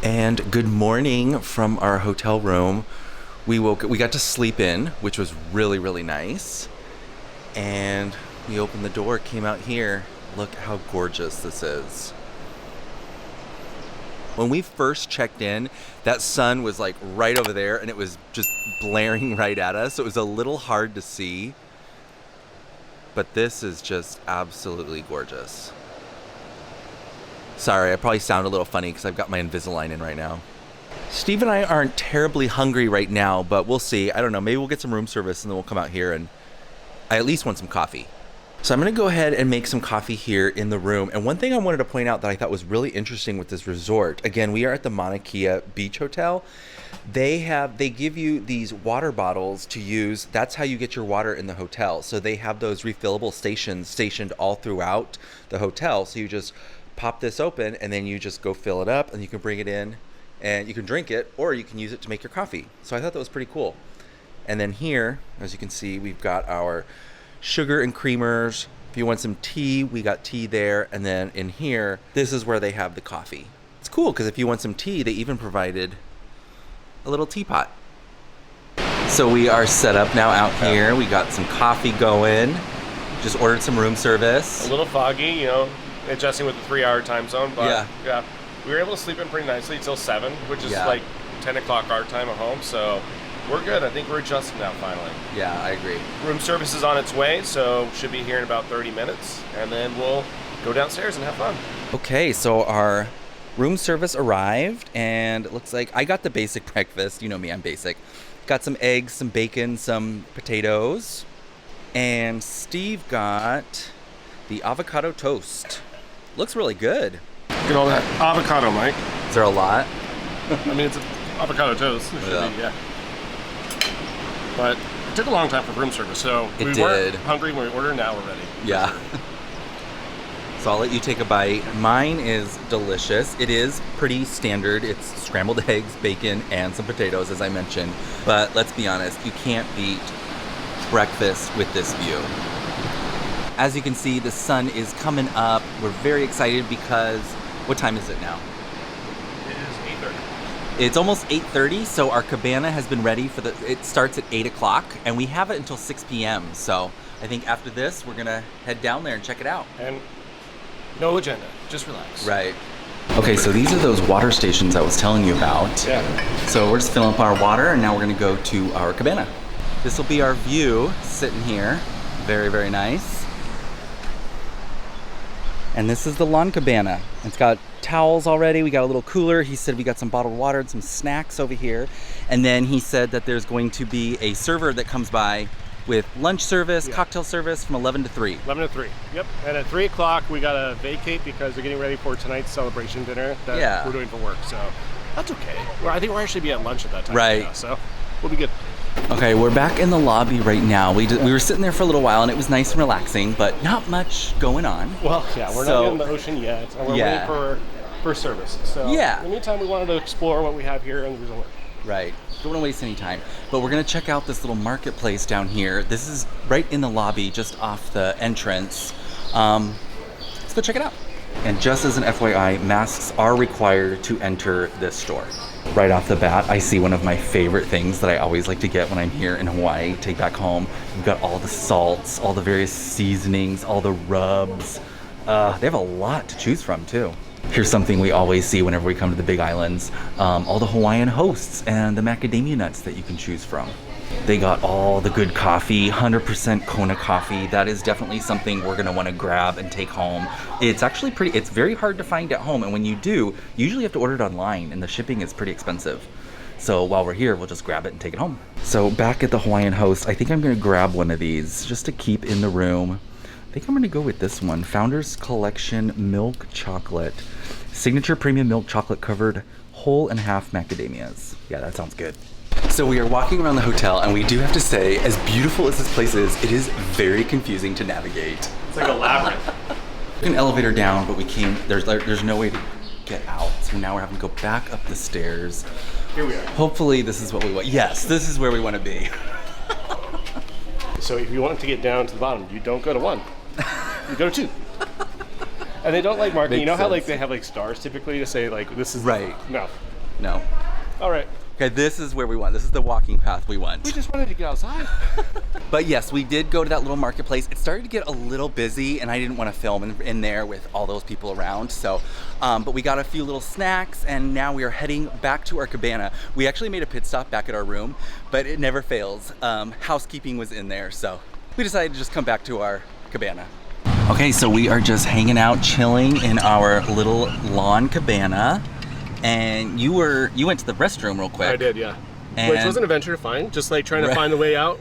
And good morning from our hotel room. We got to sleep in, which was really, really nice. And we opened the door, came out here. Look how gorgeous this is. When we first checked in, that sun was like right over there and it was just blaring right at us. So it was a little hard to see. But this is just absolutely gorgeous. Sorry, I probably sound a little funny because I've got my Invisalign in right now. Steve and I aren't terribly hungry right now, but we'll see. I don't know, maybe we'll get some room service and then we'll come out here, and I at least want some coffee. So I'm gonna go ahead and make some coffee here in the room. And one thing I wanted to point out that I thought was really interesting with this resort, again, we are at the Mauna Kea Beach Hotel. They give you these water bottles to use. That's how you get your water in the hotel. So they have those refillable stations stationed all throughout the hotel. So you just pop this open and then you just go fill it up and you can bring it in and you can drink it or you can use it to make your coffee. So I thought that was pretty cool. And then here, as you can see, we've got our sugar and creamers. If you want some tea, we got tea there. And then in here, this is where they have the coffee. It's cool because if you want some tea, they even provided a little teapot. So we are set up now out here. We got some coffee going. Just ordered some room service. A little foggy, you know, adjusting with the 3-hour time zone, but yeah, we were able to sleep in pretty nicely till 7, which is like 10 o'clock our time at home, so we're good. I think we're adjusting now finally. Yeah, I agree. Room service is on its way, so should be here in about 30 minutes, and then we'll go downstairs and have fun. Okay, so our room service arrived, and it looks like I got the basic breakfast. You know me, I'm basic. Got some eggs, some bacon, some potatoes, and Steve got the avocado toast. Looks really good. Look at all that avocado, Mike. Is there a lot? I mean, it's an avocado toast. Yeah. But it took a long time for room service, so we weren't hungry when we ordered. Now we're ready. Yeah. So I'll let you take a bite. Mine is delicious. It is pretty standard. It's scrambled eggs, bacon, and some potatoes, as I mentioned. But let's be honest, you can't beat breakfast with this view. As you can see, the sun is coming up. We're very excited because, what time is it now? It is 8:30. It's almost 8:30, so our cabana has been ready for it starts at 8 o'clock, and we have it until 6 p.m. So I think after this, we're gonna head down there and check it out. And no agenda, just relax. Right. Okay, so these are those water stations I was telling you about. Yeah. So we're just filling up our water, and now we're gonna go to our cabana. This will be our view sitting here. Very, very nice. And this is the lawn cabana. It's got towels already. We got a little cooler. He said we got some bottled water and some snacks over here. And then he said that there's going to be a server that comes by with lunch service, cocktail service from 11 to 3. 11 to 3, yep. And at 3 o'clock, we got to vacate because we're getting ready for tonight's celebration dinner that we're doing for work. So that's okay. Well, I think we'll actually be at lunch at that time. Right. Now, so we'll be good. Okay, we're back in the lobby right now. We were sitting there for a little while and it was nice and relaxing, but not much going on. Well, yeah, we're not in the ocean yet, and we're waiting for service. So in the meantime, we wanted to explore what we have here in the resort. Right. Don't want to waste any time. But we're going to check out this little marketplace down here. This is right in the lobby, just off the entrance. Let's go check it out. And just as an FYI, masks are required to enter this store. Right off the bat, I see one of my favorite things that I always like to get when I'm here in Hawaii, take back home. You've got all the salts, all the various seasonings, all the rubs. They have a lot to choose from too. Here's something we always see whenever we come to the Big Islands. All the Hawaiian hosts and the macadamia nuts that you can choose from. They got all the good coffee, 100% Kona coffee. That is definitely something we're gonna wanna grab and take home. It's actually it's very hard to find at home, and when you do, you usually have to order it online, and the shipping is pretty expensive. So while we're here, we'll just grab it and take it home. So back at the Hawaiian Host, I think I'm gonna grab one of these just to keep in the room. I think I'm gonna go with this one, Founders Collection Milk Chocolate. Signature premium milk chocolate covered whole and half macadamias. Yeah, that sounds good. So we are walking around the hotel, and we do have to say, as beautiful as this place is, it is very confusing to navigate. It's like a labyrinth. Took an elevator down, but we came, there's no way to get out. So now we're having to go back up the stairs. Here we are. Hopefully this is what we want. Yes, this is where we want to be. So if you want to get down to the bottom, you don't go to 1. You go to 2. And they don't like marking. You know how like they have like stars typically to say like this is right. No. No. All right. Okay, this is where we went. This is the walking path we went. We just wanted to get outside. But yes, we did go to that little marketplace. It started to get a little busy, and I didn't want to film in there with all those people around. So, but we got a few little snacks, and now we are heading back to our cabana. We actually made a pit stop back at our room, but it never fails. Housekeeping was in there, so we decided to just come back to our cabana. Okay, so we are just hanging out, chilling in our little lawn cabana. And you went to the restroom real quick. I did, yeah. And which was an adventure to find, just like trying to find the way out.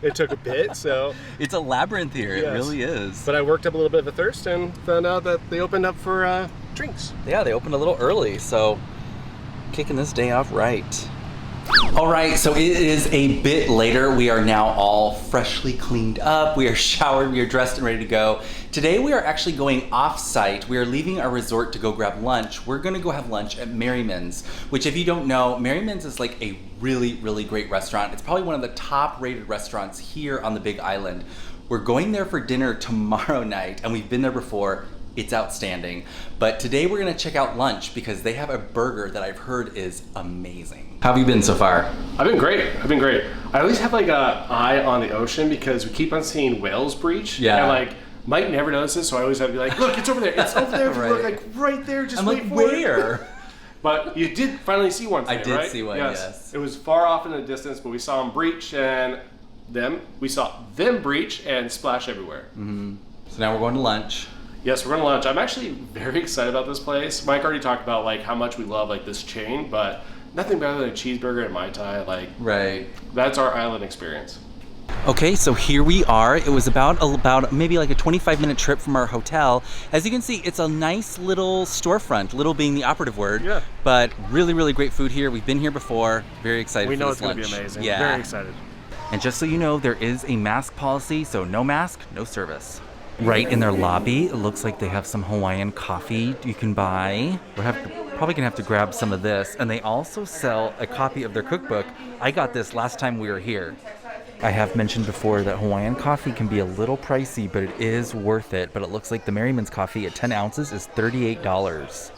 It took a bit, so. It's a labyrinth here, yes. It really is. But I worked up a little bit of a thirst and found out that they opened up for drinks. Yeah, they opened a little early, so kicking this day off right. All right, so it is a bit later. We are now all freshly cleaned up. We are showered, we are dressed and ready to go. Today we are actually going off-site. We are leaving our resort to go grab lunch. We're gonna go have lunch at Merriman's, which if you don't know, Merriman's is like a really, really great restaurant. It's probably one of the top rated restaurants here on the Big Island. We're going there for dinner tomorrow night, and we've been there before. It's outstanding. But today we're gonna check out lunch because they have a burger that I've heard is amazing. How have you been so far? I've been great. I always have like a eye on the ocean because we keep on seeing whales breach. Yeah. And like, Mike never does this, so I always have to be like, look, it's over there. It's over there. If you look, like right there, just wait for it. Where? But you did finally see one today, I did right? see one, yes. It was far off in the distance, but we saw them breach and we saw them breach and splash everywhere. Mm-hmm. So now we're going to lunch. Yes, we're going to lunch. I'm actually very excited about this place. Mike already talked about like how much we love like this chain, but nothing better than a cheeseburger and Mai Tai. Like, right. That's our island experience. Okay, so here we are. It was about maybe like a 25-minute trip from our hotel. As you can see, it's a nice little storefront, little being the operative word. Yeah. But really, really great food here. We've been here before. Very excited for this lunch. We know it's going to be amazing. Yeah. Very excited. And just so you know, there is a mask policy, so no mask, no service. Right in their lobby, it looks like they have some Hawaiian coffee you can buy. We're probably gonna have to grab some of this. And they also sell a copy of their cookbook. I got this last time we were here. I have mentioned before that Hawaiian coffee can be a little pricey, but it is worth it. But it looks like the Merriman's coffee at 10 ounces is $38.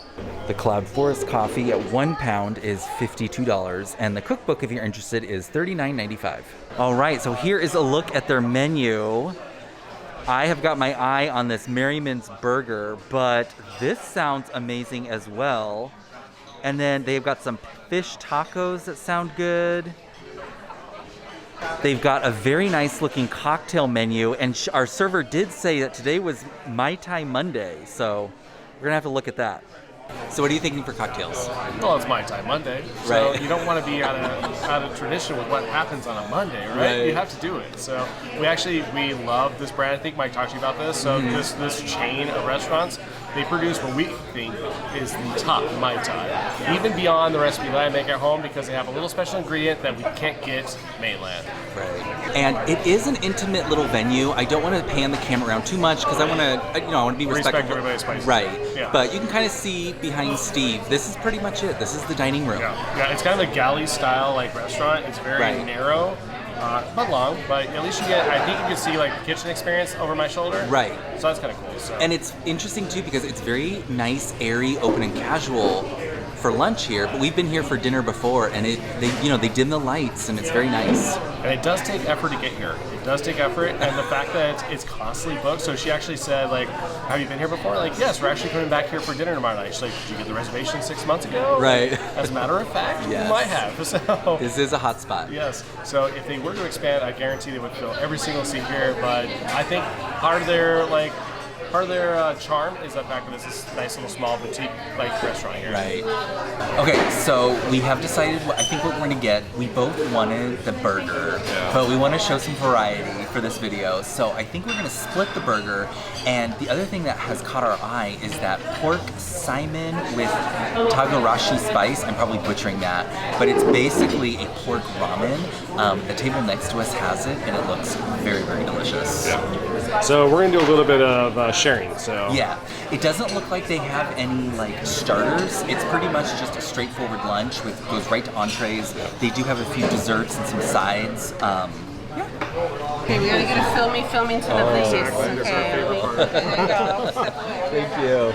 The Cloud Forest coffee at 1 pound is $52. And the cookbook, if you're interested, is $39.95. All right, so here is a look at their menu. I have got my eye on this Merriman's burger, but this sounds amazing as well. And then they've got some fish tacos that sound good. They've got a very nice looking cocktail menu, and our server did say that today was Mai Tai Monday, so we're gonna have to look at that. So what are you thinking for cocktails? Well, it's Mai Tai Monday, so you don't want to be out of tradition with what happens on a Monday, right? You have to do it. So we love this brand. I think Mike talked to you about this. So this chain of restaurants, they produce what we think is the top Mai Tai, even beyond the recipe that I make at home, because they have a little special ingredient that we can't get mainland. Right. And it is an intimate little venue. I don't want to pan the camera around too much because I want to be respectful. Respect everybody's spices. Right. Yeah. But you can kind of see behind Steve. This is pretty much it. This is the dining room. Yeah. It's kind of a galley style like restaurant. It's very narrow. But long, but at least I think you can see like the kitchen experience over my shoulder. Right. So that's kind of cool. So. And it's interesting too because it's very nice, airy, open and casual for lunch here, but we've been here for dinner before, and they dim the lights, and it's very nice. And it does take effort to get here. It does take effort, and the fact that it's constantly booked. So she actually said, like, "Have you been here before?" Like, yes, we're actually coming back here for dinner tomorrow night. She's like, "Did you get the reservation 6 months ago?" Right. As a matter of fact, you might have. So this is a hot spot. Yes. So if they were to expand, I guarantee they would fill every single seat here. But I think part of their charm is the fact that this is a nice little small boutique restaurant here. Right. Okay, so we have decided I think what we're gonna get. We both wanted the burger, but we want to show some variety for this video. So I think we're gonna split the burger. And the other thing that has caught our eye is that pork Simon with Tagarashi spice. I'm probably butchering that, but it's basically a pork ramen. The table next to us has it, and it looks very, very delicious. Yeah. So we're gonna do a little bit of sharing. So yeah, it doesn't look like they have any starters. It's pretty much just a straightforward lunch with goes right to entrees. They do have a few desserts and some sides. Okay, we gotta get a filming to the place. Okay. Thank you.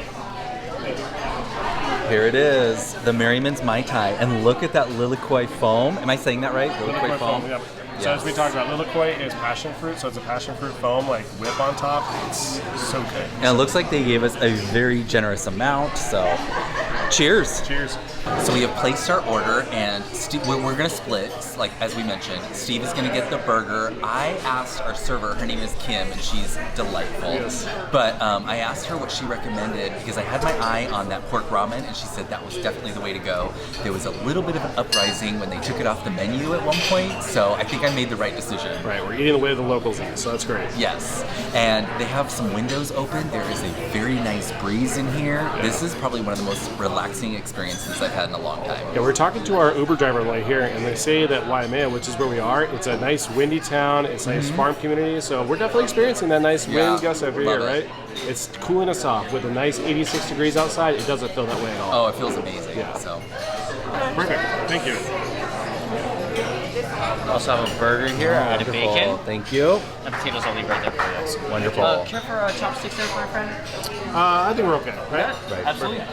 Here it is, the Merriman's Mai Tai. And look at that Lilacoi foam. Am I saying that right? Lilacoi foam, yep. So as we talked about, Lilacoi is passion fruit, so it's a passion fruit foam, like whip on top. It's so good. And it looks like they gave us a very generous amount, so cheers. Cheers. So we have placed our order, and we're gonna split, like as we mentioned. Steve is gonna get the burger. I asked our server, her name is Kim, and she's delightful. Yes. But I asked her what she recommended because I had my eye on that pork ramen, and she said that was definitely the way to go. There was a little bit of an uprising when they took it off the menu at one point, so I think I made the right decision. Right, we're eating the way the locals eat, so that's great. Yes, and they have some windows open. There is a very nice breeze in here. Yeah. This is probably one of the most relaxing experiences I've had in a long time. Yeah, we're talking to our Uber driver right here, and they say that Waimea, which is where we are, it's a nice windy town, it's a nice farm community, so we're definitely experiencing that nice wind gust over here, right? It's cooling us off with a nice 86 degrees outside. It doesn't feel that way at all. Oh, it feels amazing. Yeah. So perfect. Thank you. Also have a burger here and a bacon. Thank you. And potatoes only right there for you. Wonderful. Care for chopsticks there, my friend? I think we're okay, right? Right. Absolutely.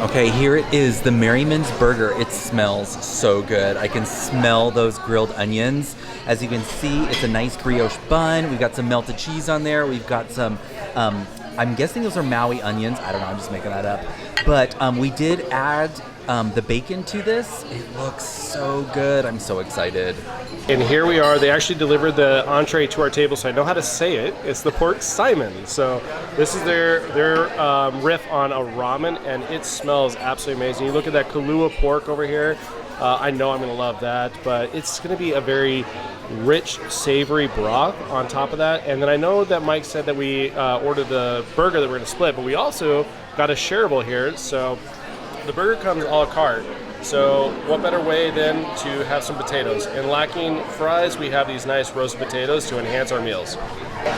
Okay, here it is, the Merriman's burger. It smells so good. I can smell those grilled onions. As you can see, it's a nice brioche bun. We've got some melted cheese on there. We've got some, I'm guessing those are Maui onions. I don't know, I'm just making that up. But we did add the bacon to this. It looks so good. I'm so excited. And here we are. They actually delivered the entree to our table, so I know how to say it. It's the pork Simon. So this is their riff on a ramen, and it smells absolutely amazing. You look at that Kahlua pork over here. I know I'm going to love that, but it's going to be a very rich, savory broth on top of that. And then I know that Mike said that we ordered the burger that we're going to split, but we also got a shareable here. So the burger comes a la carte. So what better way than to have some potatoes? And lacking fries, we have these nice roasted potatoes to enhance our meals.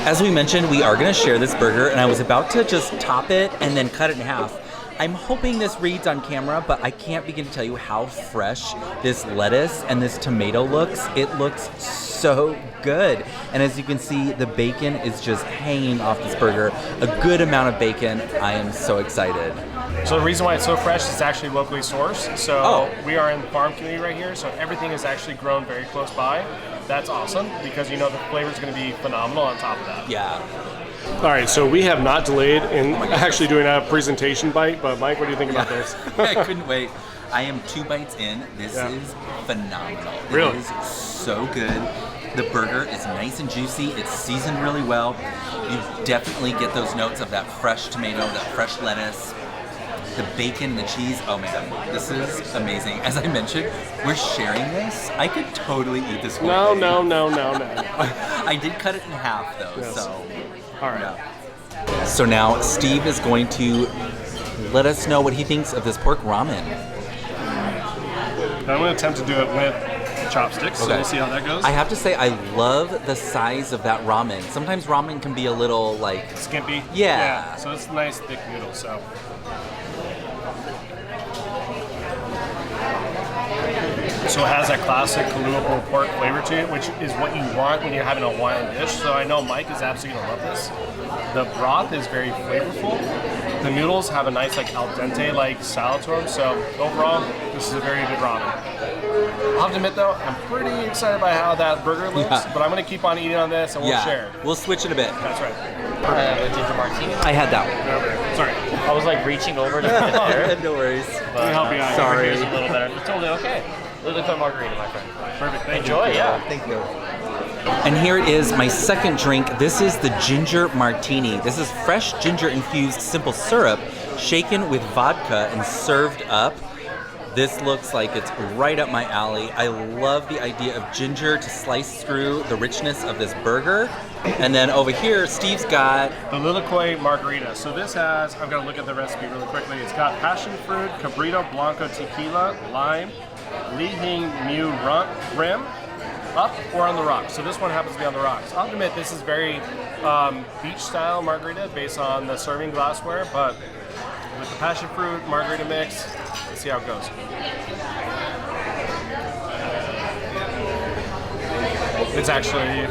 As we mentioned, we are going to share this burger, and I was about to just top it and then cut it in half. I'm hoping this reads on camera, but I can't begin to tell you how fresh this lettuce and this tomato looks. It looks so good. And as you can see, the bacon is just hanging off this burger. A good amount of bacon. I am so excited. So the reason why it's so fresh is it's actually locally sourced. So we are in the farm community right here, so everything is actually grown very close by. That's awesome because you know the flavor is going to be phenomenal on top of that. Yeah. All right, so we have not delayed in actually doing a presentation bite, but Mike, what do you think about this? I couldn't wait. I am 2 bites in. This is phenomenal. Really? It is so good. The burger is nice and juicy. It's seasoned really well. You definitely get those notes of that fresh tomato, that fresh lettuce, the bacon, the cheese. Oh man, this is amazing. As I mentioned, we're sharing this. I could totally eat this. No. I did cut it in half though, Yes. so. All right. Yeah. So now Steve is going to let us know what he thinks of this pork ramen. I'm going to attempt to do it with chopsticks, so we'll see how that goes. I have to say, I love the size of that ramen. Sometimes ramen can be a little like skimpy. Yeah. So it's nice thick noodles. So. So it has that classic Kahlua pulled pork flavor to it, which is what you want when you're having a Hawaiian dish. So I know Mike is absolutely gonna love this. The broth is very flavorful. The noodles have a nice like al dente like style to them. So overall, this is a very good ramen. I'll have to admit though, I'm pretty excited by how that burger looks, but I'm gonna keep on eating on this and we'll share. We'll switch it a bit. That's right. A ginger martini. I had that one. Okay. Sorry. I was like reaching over to put it there. No worries. Let me help you out. Sorry. Here's a little better. It's totally okay. Lilacoi Margarita, my friend. Perfect. Thank Enjoy, you. yeah. Thank you. And here it is, my second drink. This is the ginger martini. This is fresh ginger infused simple syrup shaken with vodka and served up. This looks like it's right up my alley. I love the idea of ginger to slice through the richness of this burger. And then over here, Steve's got the Lilacoi Margarita. So this has, I'm gonna look at the recipe really quickly. It's got passion fruit, cabrito blanco tequila, lime, Li Hing Mu rim, up or on the rocks. So this one happens to be on the rocks. I'll admit this is very beach style margarita based on the serving glassware, but with the passion fruit margarita mix, let's see how it goes. It's actually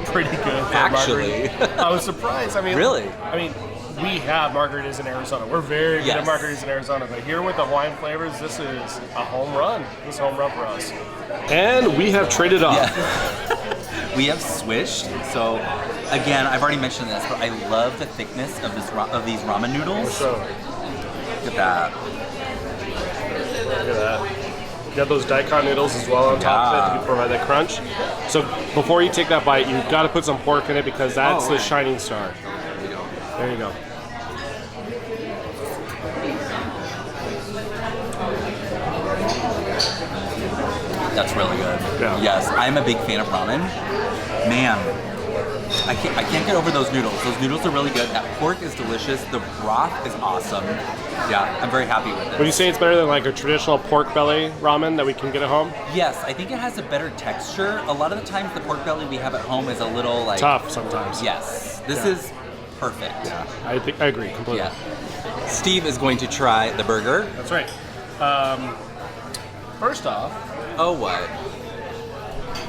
pretty good for Actually. margarita. I was surprised. I mean, Really? I mean, we have margaritas in Arizona. We're very good at Yes. margaritas in Arizona, but here with the Hawaiian flavors, this is a home run. This is a home run for us. And we have traded off. Yeah. We have swished. So again, I've already mentioned this, but I love the thickness of these ramen noodles. So, Look at that. look at that. You have those daikon noodles as well on top of it to provide that crunch. So before you take that bite, you've got to put some pork in it because that's the shining star. There you go. There you go. That's really good. Yeah. Yes, I'm a big fan of ramen. Man, I can't get over those noodles. Those noodles are really good. That pork is delicious. The broth is awesome. Yeah, I'm very happy with it. Would you say it's better than like a traditional pork belly ramen that we can get at home? Yes, I think it has a better texture. A lot of the times the pork belly we have at home is a little like Tough sometimes. Yes, this Yeah. is perfect. Yeah, I agree completely. Yeah. Steve is going to try the burger. That's right. First off, Oh, what?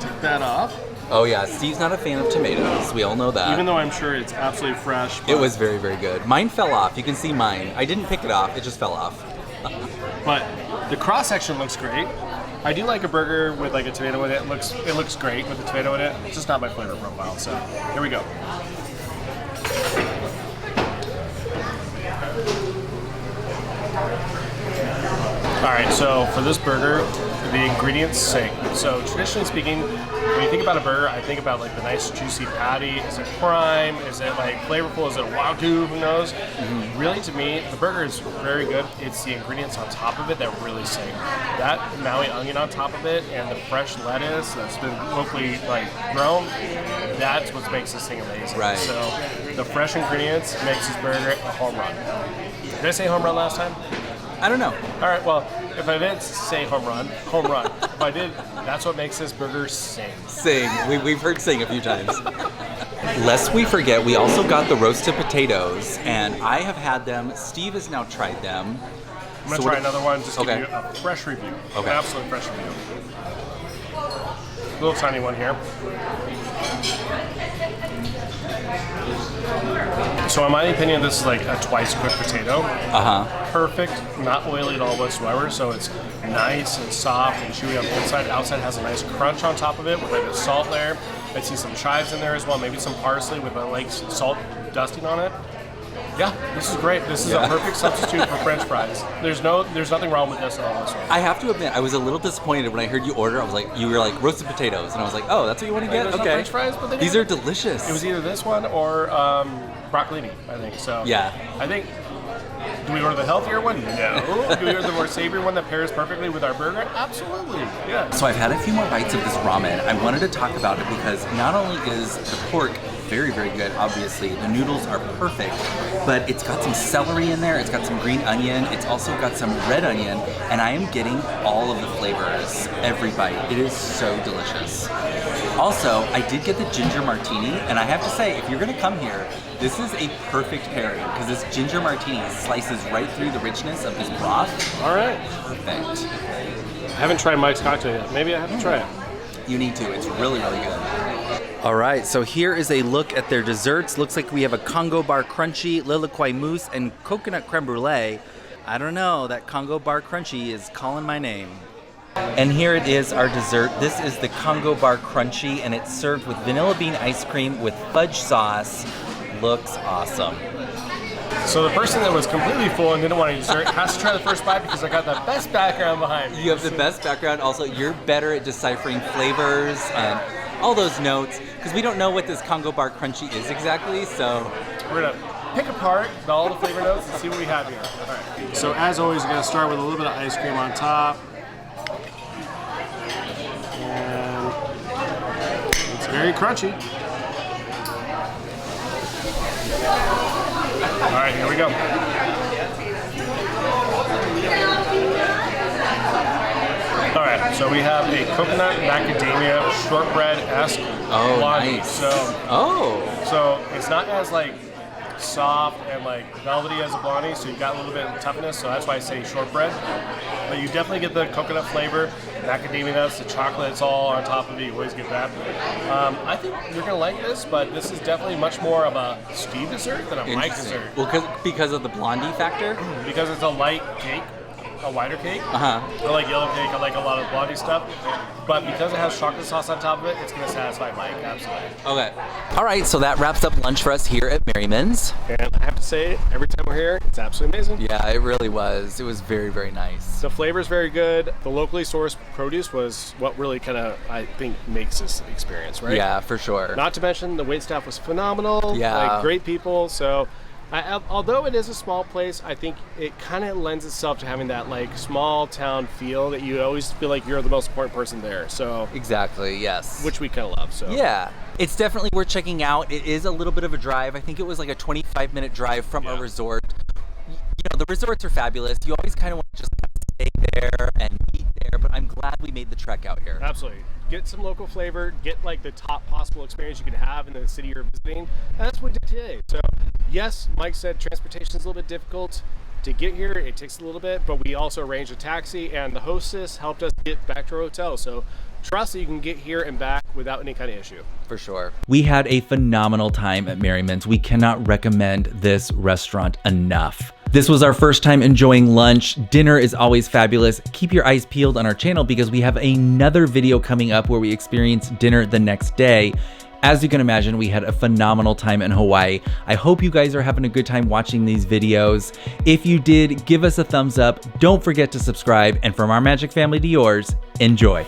take that off. Oh yeah, Steve's not a fan of tomatoes. We all know that. Even though I'm sure it's absolutely fresh. It was very, very good. Mine fell off. You can see mine. I didn't pick it off. It just fell off. But the cross section looks great. I do like a burger with like a tomato in it. It looks great with a tomato in it. It's just not my flavor profile. So here we go. All right, so for this burger, the ingredients sing. So traditionally speaking, when you think about a burger, I think about like the nice juicy patty. Is it prime? Is it like flavorful? Is it wagyu? Who knows? Really, to me, the burger is very good. It's the ingredients on top of it that really sing. That Maui onion on top of it and the fresh lettuce that's been locally like grown, that's what makes this thing amazing. Right. So the fresh ingredients makes this burger a home run. Did I say home run last time? I don't know. All right, well, if I didn't say home run. If I did, that's what makes this burger sing. Sing. We've heard sing a few times. Lest we forget, we also got the roasted potatoes, and I have had them. Steve has now tried them. I'm gonna try another one, just Okay. give you a fresh review. Okay. An absolute fresh review. Little tiny one here. So in my opinion, this is like a twice cooked potato. Perfect, not oily at all whatsoever. So it's nice and soft and chewy on the inside. Outside has a nice crunch on top of it with like a salt layer. I see some chives in there as well, maybe some parsley with a like salt dusting on it. Yeah, this is great. This is a perfect substitute for French fries. There's nothing wrong with this at all whatsoever. I have to admit, I was a little disappointed when I heard you order. You were like roasted potatoes, and I was like, oh, that's what you want to get? There's no Okay. French fries, but These are delicious. It was either this one or broccolini, I think. So Yeah. I think. Do we order the healthier one? No. Do we order the more savory one that pairs perfectly with our burger? Absolutely. Yeah. So I've had a few more bites of this ramen. I wanted to talk about it because not only is the pork very, very good, obviously, the noodles are perfect, but it's got some celery in there, it's got some green onion, it's also got some red onion, and I am getting all of the flavors every bite. It is so delicious. Also, I did get the ginger martini, and I have to say, if you're gonna come here, this is a perfect pairing because this ginger martini slices right through the richness of this broth. All right. Perfect. I haven't tried Mike's cocktail yet. Maybe I have to try it. You need to. It's really, really good. All right, so here is a look at their desserts. Looks like we have a Congo bar crunchy, Lilacoi mousse, and coconut creme brulee. I don't know, that Congo bar crunchy is calling my name. And here it is, our dessert. This is the Congo bar crunchy, and it's served with vanilla bean ice cream with fudge sauce. Looks awesome. So the person that was completely full and didn't want any dessert has to try the first bite because I got the best background behind me. You have the best background. Also, you're better at deciphering flavors and all those notes, because we don't know what this Congo bar crunchy is exactly, so. We're gonna pick apart all the flavor notes and see what we have here. All right. So as always, you're gonna start with a little bit of ice cream on top. And it's very crunchy. All right, here we go. All right, so we have a coconut macadamia shortbread-esque Oh, latte. nice. So Oh. So it's not as like soft and like velvety as a blondie, so you've got a little bit of toughness, so that's why I say shortbread. But you definitely get the coconut flavor, macadamia nuts, the chocolate, it's all on top of it, you always get that. I think you're gonna like this, but this is definitely much more of a Steve dessert than a Mike dessert. Well, because of the blondie factor? Because it's a light cake, a wider cake. Uh-huh. I like yellow cake, I like a lot of blondie stuff. But because it has chocolate sauce on top of it, it's going to satisfy Mike, absolutely. Okay. All right, so that wraps up lunch for us here at Merriman's. And I have to say, every time we're here, it's absolutely amazing. Yeah, it really was. It was very, very nice. The flavor is very good. The locally sourced produce was what really kind of, I think, makes this experience, right? Yeah, for sure. Not to mention, the waitstaff was phenomenal. Yeah. Like, great people, so... although it is a small place, I think it kind of lends itself to having that like small town feel that you always feel like you're the most important person there. So exactly, yes. Which we kind of love. So yeah, it's definitely worth checking out. It is a little bit of a drive. I think it was like a 25-minute drive from a resort. You know, the resorts are fabulous. You always kind of want to just stay there and eat there, but I'm glad we made the trek out here. Absolutely. Get some local flavor, get like the top possible experience you could have in the city you're visiting. And that's what we did today. So yes, Mike said transportation is a little bit difficult to get here. It takes a little bit, but we also arranged a taxi and the hostess helped us get back to our hotel. So trust that you can get here and back without any kind of issue. For sure. We had a phenomenal time at Merriman's. We cannot recommend this restaurant enough. This was our first time enjoying lunch. Dinner is always fabulous. Keep your eyes peeled on our channel because we have another video coming up where we experience dinner the next day. As you can imagine, we had a phenomenal time in Hawaii. I hope you guys are having a good time watching these videos. If you did, give us a thumbs up. Don't forget to subscribe. And from our magic family to yours, enjoy.